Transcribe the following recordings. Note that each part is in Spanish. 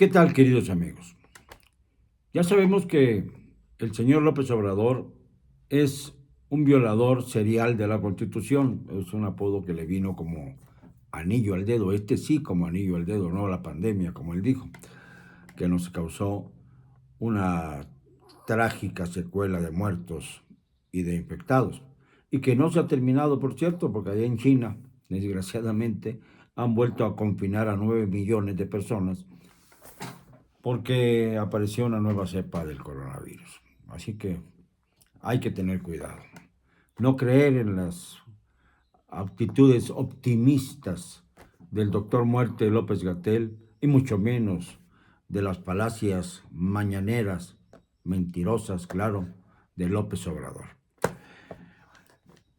¿Qué tal, queridos amigos? Ya sabemos que el señor López Obrador es un violador serial de la Constitución. Es un apodo que le vino como anillo al dedo. Este sí como anillo al dedo, no la pandemia, como él dijo, que nos causó una trágica secuela de muertos y de infectados. Y que no se ha terminado, por cierto, porque allá en China, desgraciadamente, han vuelto a confinar a 9 millones de personas porque apareció una nueva cepa del coronavirus. Así que hay que tener cuidado. No creer en las actitudes optimistas del doctor Muerte López Gatell y mucho menos de las falacias mañaneras, mentirosas, claro, de López Obrador.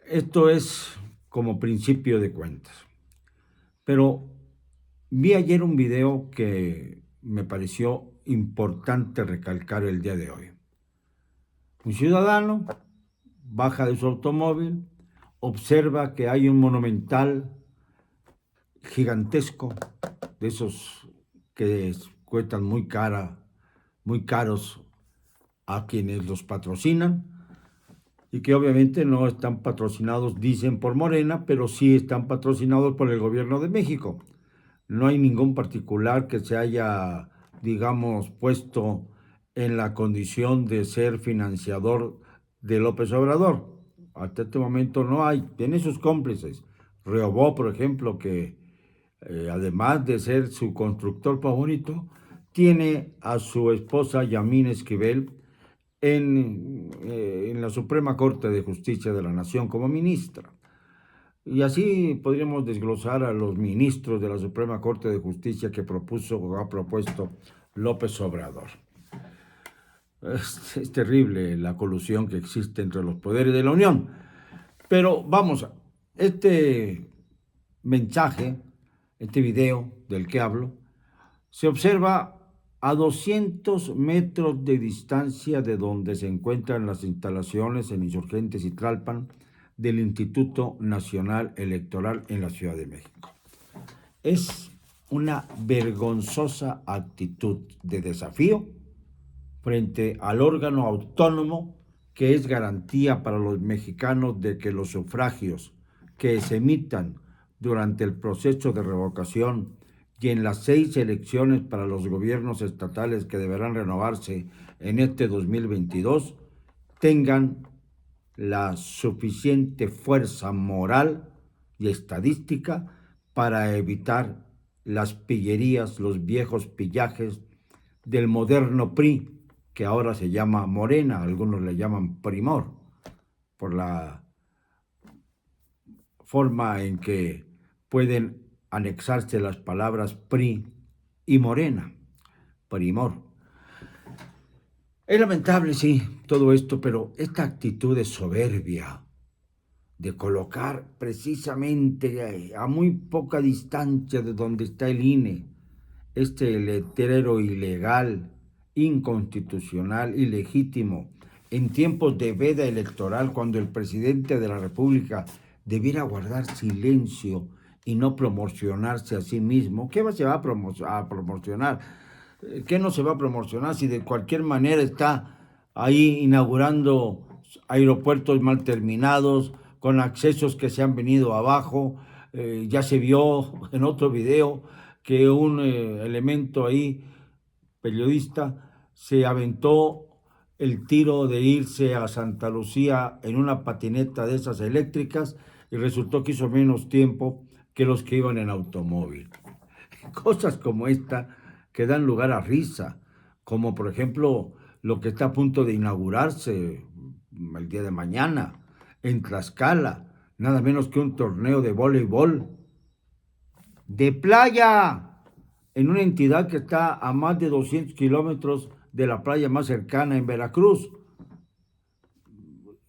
Esto es como principio de cuentas. Pero vi ayer un video que me pareció importante recalcar el día de hoy. Un ciudadano baja de su automóvil, observa que hay un monumental gigantesco, de esos que cuestan muy caros a quienes los patrocinan, y que obviamente no están patrocinados, dicen, por Morena, pero sí están patrocinados por el gobierno de México. No hay ningún particular que se haya, digamos, puesto en la condición de ser financiador de López Obrador. Hasta este momento no hay. Tiene sus cómplices. Reobó, por ejemplo, que además de ser su constructor favorito, tiene a su esposa Yamín Esquivel en la Suprema Corte de Justicia de la Nación como ministra. Y así podríamos desglosar a los ministros de la Suprema Corte de Justicia que propuso o ha propuesto López Obrador. Es terrible la colusión que existe entre los poderes de la Unión. Pero vamos, este mensaje, este video del que hablo, se observa a 200 metros de distancia de donde se encuentran las instalaciones en Insurgentes y Tlalpan del Instituto Nacional Electoral en la Ciudad de México. Es una vergonzosa actitud de desafío frente al órgano autónomo que es garantía para los mexicanos de que los sufragios que se emitan durante el proceso de revocación y en las 6 elecciones para los gobiernos estatales que deberán renovarse en este 2022 tengan la suficiente fuerza moral y estadística para evitar las pillerías, los viejos pillajes del moderno PRI, que ahora se llama Morena, algunos le llaman Primor, por la forma en que pueden anexarse las palabras PRI y Morena, Primor. Es lamentable, sí, todo esto, pero esta actitud de soberbia, de colocar precisamente a muy poca distancia de donde está el INE, este letrero ilegal, inconstitucional, ilegítimo, en tiempos de veda electoral, cuando el presidente de la República debiera guardar silencio y no promocionarse a sí mismo. ¿Qué se va a promocionar? ¿Qué no se va a promocionar si de cualquier manera está ahí inaugurando aeropuertos mal terminados, con accesos que se han venido abajo? Ya se vio en otro video que un elemento ahí, periodista, se aventó el tiro de irse a Santa Lucía en una patineta de esas eléctricas y resultó que hizo menos tiempo que los que iban en automóvil. Cosas como esta que dan lugar a risa, como por ejemplo lo que está a punto de inaugurarse el día de mañana en Tlaxcala, nada menos que un torneo de voleibol de playa, en una entidad que está a más de 200 kilómetros de la playa más cercana en Veracruz.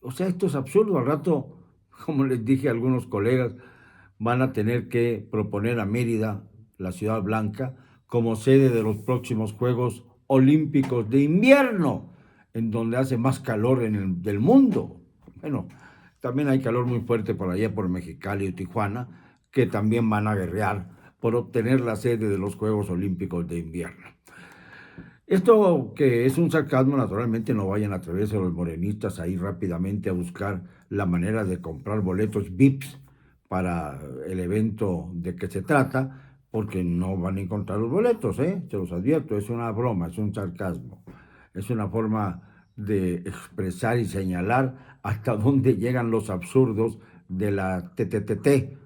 O sea, esto es absurdo. Al rato, como les dije a algunos colegas, van a tener que proponer a Mérida, la Ciudad Blanca, como sede de los próximos Juegos Olímpicos de Invierno, en donde hace más calor del mundo. Bueno, también hay calor muy fuerte por allá, por Mexicali y Tijuana, que también van a guerrear por obtener la sede de los Juegos Olímpicos de Invierno. Esto que es un sarcasmo, naturalmente no vayan a atreverse los morenistas a ir rápidamente a buscar la manera de comprar boletos VIPs para el evento de que se trata, porque no van a encontrar los boletos, ¿eh? Se los advierto, es una broma, es un sarcasmo, es una forma de expresar y señalar hasta dónde llegan los absurdos de la TTTT,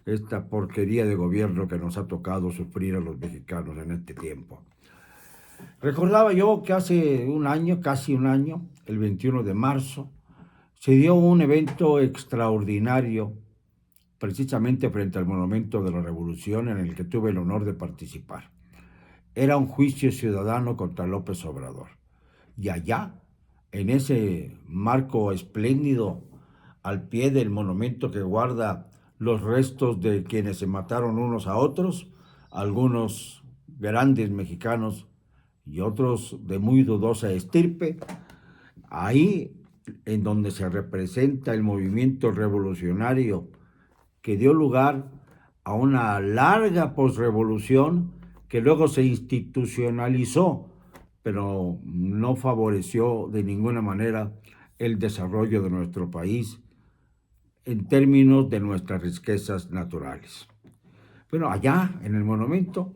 esta porquería de gobierno que nos ha tocado sufrir a los mexicanos en este tiempo. Recordaba yo que hace un año, casi un año, el 21 de marzo, se dio un evento extraordinario precisamente frente al Monumento de la Revolución en el que tuve el honor de participar. Era un juicio ciudadano contra López Obrador. Y allá, en ese marco espléndido, al pie del monumento que guarda los restos de quienes se mataron unos a otros, algunos grandes mexicanos y otros de muy dudosa estirpe, ahí en donde se representa el movimiento revolucionario que dio lugar a una larga posrevolución que luego se institucionalizó, pero no favoreció de ninguna manera el desarrollo de nuestro país en términos de nuestras riquezas naturales. Bueno, allá en el monumento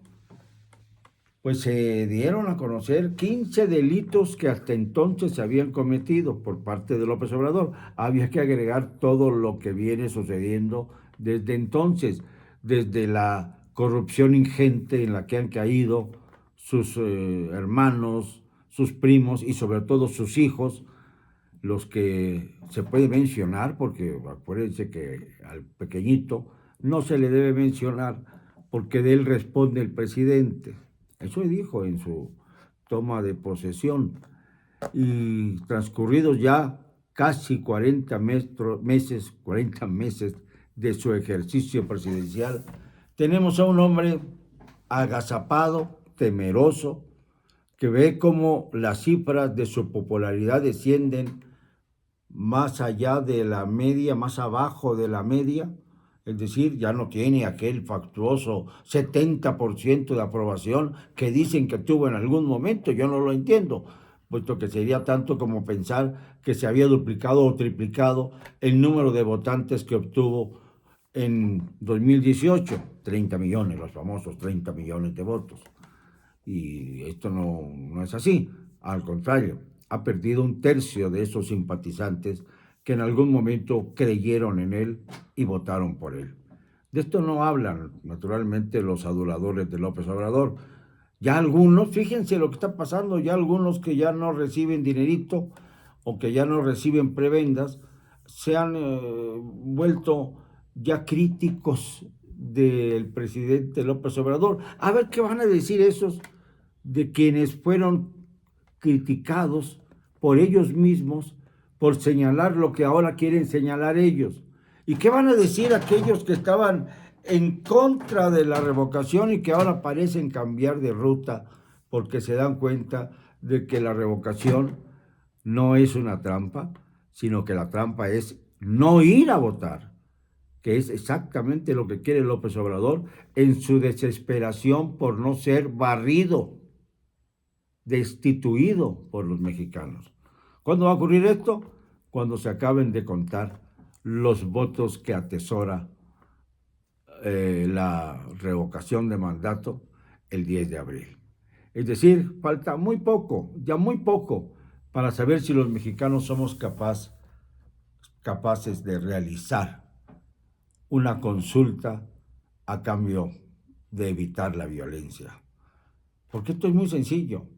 pues se dieron a conocer 15 delitos que hasta entonces se habían cometido por parte de López Obrador. Había que agregar todo lo que viene sucediendo desde entonces, desde la corrupción ingente en la que han caído sus hermanos, sus primos y sobre todo sus hijos, los que se puede mencionar, porque acuérdense que al pequeñito no se le debe mencionar porque de él responde el presidente. Eso dijo en su toma de posesión. Y transcurridos ya casi 40 meses de su ejercicio presidencial, tenemos a un hombre agazapado, temeroso, que ve cómo las cifras de su popularidad descienden más allá de la media, más abajo de la media, es decir, ya no tiene aquel factuoso 70% de aprobación que dicen que tuvo en algún momento. Yo no lo entiendo, puesto que sería tanto como pensar que se había duplicado o triplicado el número de votantes que obtuvo en 2018, 30 millones, los famosos 30 millones de votos. Y esto no es así, al contrario, ha perdido un tercio de esos simpatizantes que en algún momento creyeron en él y votaron por él. De esto no hablan, naturalmente, los aduladores de López Obrador. Ya algunos, fíjense lo que está pasando, ya algunos que ya no reciben dinerito o que ya no reciben prebendas, se han vuelto ya críticos del presidente López Obrador. A ver qué van a decir esos de quienes fueron criticados por ellos mismos por señalar lo que ahora quieren señalar ellos. ¿Y qué van a decir aquellos que estaban en contra de la revocación y que ahora parecen cambiar de ruta porque se dan cuenta de que la revocación no es una trampa, sino que la trampa es no ir a votar, que es exactamente lo que quiere López Obrador en su desesperación por no ser barrido, destituido por los mexicanos? ¿Cuándo va a ocurrir esto? Cuando se acaben de contar los votos que atesora la revocación de mandato el 10 de abril. Es decir, falta muy poco, ya muy poco, para saber si los mexicanos somos capaces de realizar una consulta a cambio de evitar la violencia. Porque esto es muy sencillo.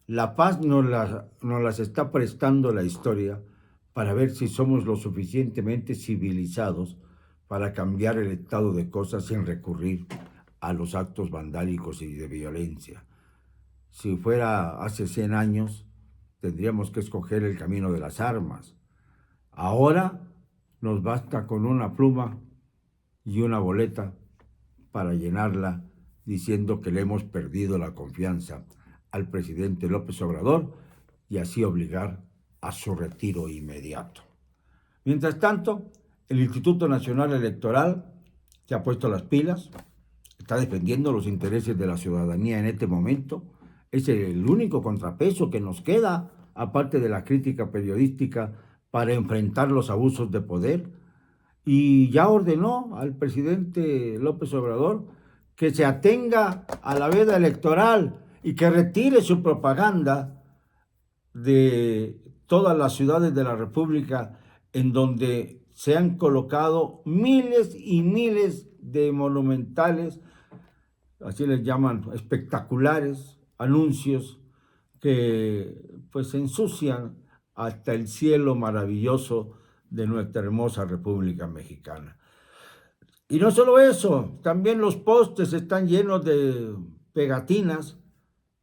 La paz nos las está prestando la historia para ver si somos lo suficientemente civilizados para cambiar el estado de cosas sin recurrir a los actos vandálicos y de violencia. Si fuera hace 100 años, tendríamos que escoger el camino de las armas. Ahora nos basta con una pluma y una boleta para llenarla diciendo que le hemos perdido la confianza al presidente López Obrador y así obligar a su retiro inmediato. Mientras tanto, el Instituto Nacional Electoral se ha puesto las pilas, está defendiendo los intereses de la ciudadanía en este momento, Es el único contrapeso que nos queda, aparte de la crítica periodística, para enfrentar los abusos de poder. Y ya ordenó al presidente López Obrador que se atenga a la veda electoral y que retire su propaganda de todas las ciudades de la República en donde se han colocado miles y miles de monumentales, así les llaman, espectaculares anuncios que pues ensucian hasta el cielo maravilloso de nuestra hermosa República Mexicana. Y no solo eso, también los postes están llenos de pegatinas.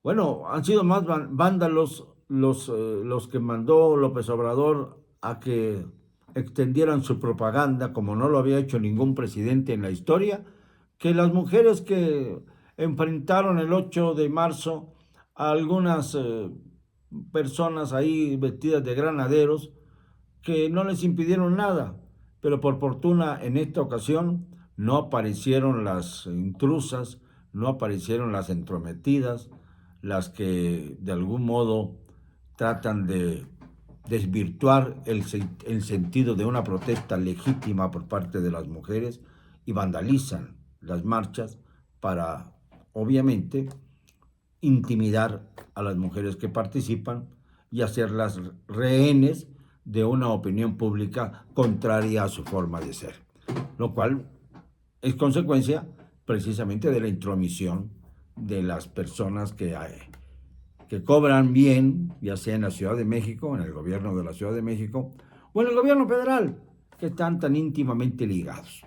Bueno, han sido más vándalos los que mandó López Obrador a que extendieran su propaganda, como no lo había hecho ningún presidente en la historia, que las mujeres que enfrentaron el 8 de marzo a algunas personas ahí vestidas de granaderos que no les impidieron nada, pero por fortuna en esta ocasión no aparecieron las intrusas, no aparecieron las entrometidas, las que de algún modo tratan de desvirtuar el sentido de una protesta legítima por parte de las mujeres y vandalizan las marchas para, obviamente, intimidar a las mujeres que participan y hacerlas rehenes de una opinión pública contraria a su forma de ser, lo cual es consecuencia precisamente de la intromisión de las personas que cobran bien, ya sea en la Ciudad de México, en el gobierno de la Ciudad de México, o en el gobierno federal, que están tan íntimamente ligados.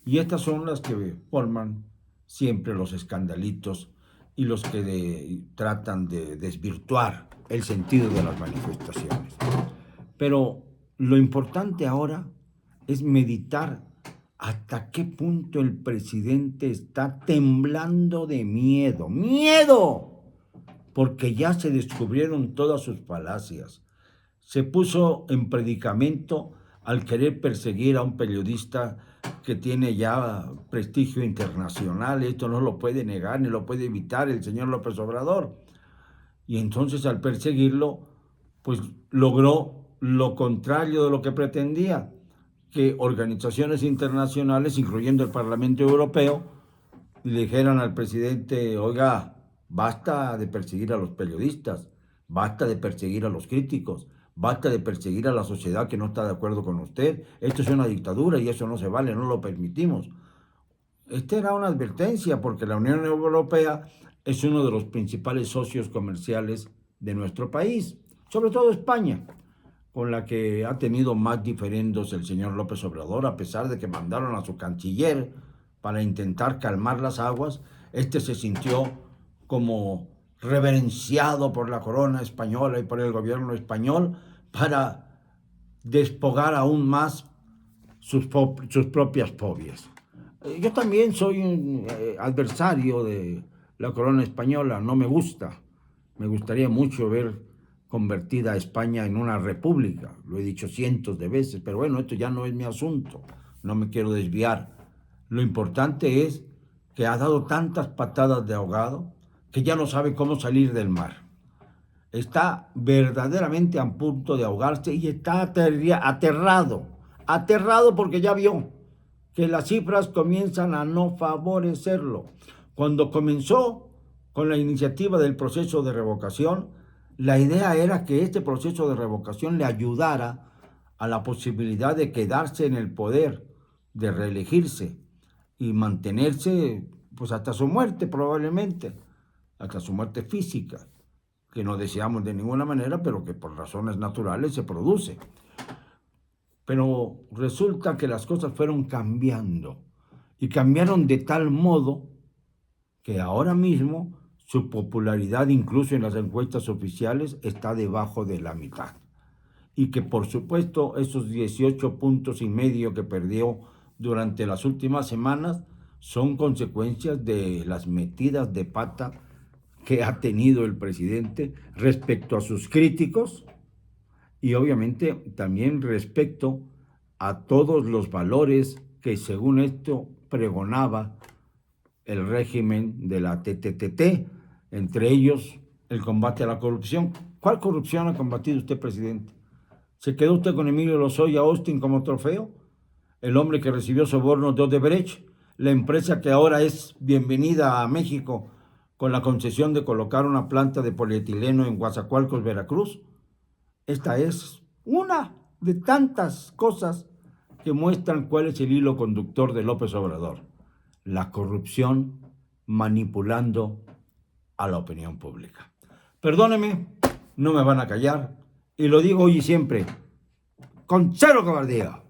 Y estas son las que forman siempre los escandalitos y los que tratan de desvirtuar el sentido de las manifestaciones. Pero lo importante ahora es meditar hasta qué punto el presidente está temblando de miedo. ¡Miedo! Porque ya se descubrieron todas sus falacias. Se puso en predicamento al querer perseguir a un periodista que tiene ya prestigio internacional. Esto no lo puede negar ni lo puede evitar el señor López Obrador. Y entonces al perseguirlo, pues logró lo contrario de lo que pretendía, que organizaciones internacionales, incluyendo el Parlamento Europeo, le dijeran al presidente: oiga, basta de perseguir a los periodistas, basta de perseguir a los críticos, basta de perseguir a la sociedad que no está de acuerdo con usted. Esto es una dictadura y eso no se vale, no lo permitimos. Esta era una advertencia porque la Unión Europea es uno de los principales socios comerciales de nuestro país, sobre todo España, con la que ha tenido más diferendos el señor López Obrador, a pesar de que mandaron a su canciller para intentar calmar las aguas. Este se sintió como reverenciado por la corona española y por el gobierno español para despojar aún más sus propias fobias. Yo también soy un adversario de la corona española, no me gusta. Me gustaría mucho ver convertida a España en una república, lo he dicho cientos de veces, pero bueno, esto ya no es mi asunto, no me quiero desviar. Lo importante es que ha dado tantas patadas de ahogado que ya no sabe cómo salir del mar. Está verdaderamente a punto de ahogarse y está aterrado porque ya vio que las cifras comienzan a no favorecerlo. Cuando comenzó con la iniciativa del proceso de revocación, la idea era que este proceso de revocación le ayudara a la posibilidad de quedarse en el poder, de reelegirse y mantenerse pues hasta su muerte probablemente, hasta su muerte física, que no deseamos de ninguna manera, pero que por razones naturales se produce. Pero resulta que las cosas fueron cambiando y cambiaron de tal modo que ahora mismo su popularidad, incluso en las encuestas oficiales, está debajo de la mitad. Y que por supuesto esos 18 puntos y medio que perdió durante las últimas semanas son consecuencias de las metidas de pata que ha tenido el presidente respecto a sus críticos y obviamente también respecto a todos los valores que según esto pregonaba el régimen de la TTT, entre ellos el combate a la corrupción. ¿Cuál corrupción ha combatido usted, presidente? ¿Se quedó usted con Emilio Lozoya Austin como trofeo? El hombre que recibió sobornos de Odebrecht, la empresa que ahora es bienvenida a México con la concesión de colocar una planta de polietileno en Coatzacoalcos, Veracruz. Esta es una de tantas cosas que muestran cuál es el hilo conductor de López Obrador: la corrupción manipulando a la opinión pública. Perdóneme, no me van a callar, y lo digo hoy y siempre, con cero cobardía.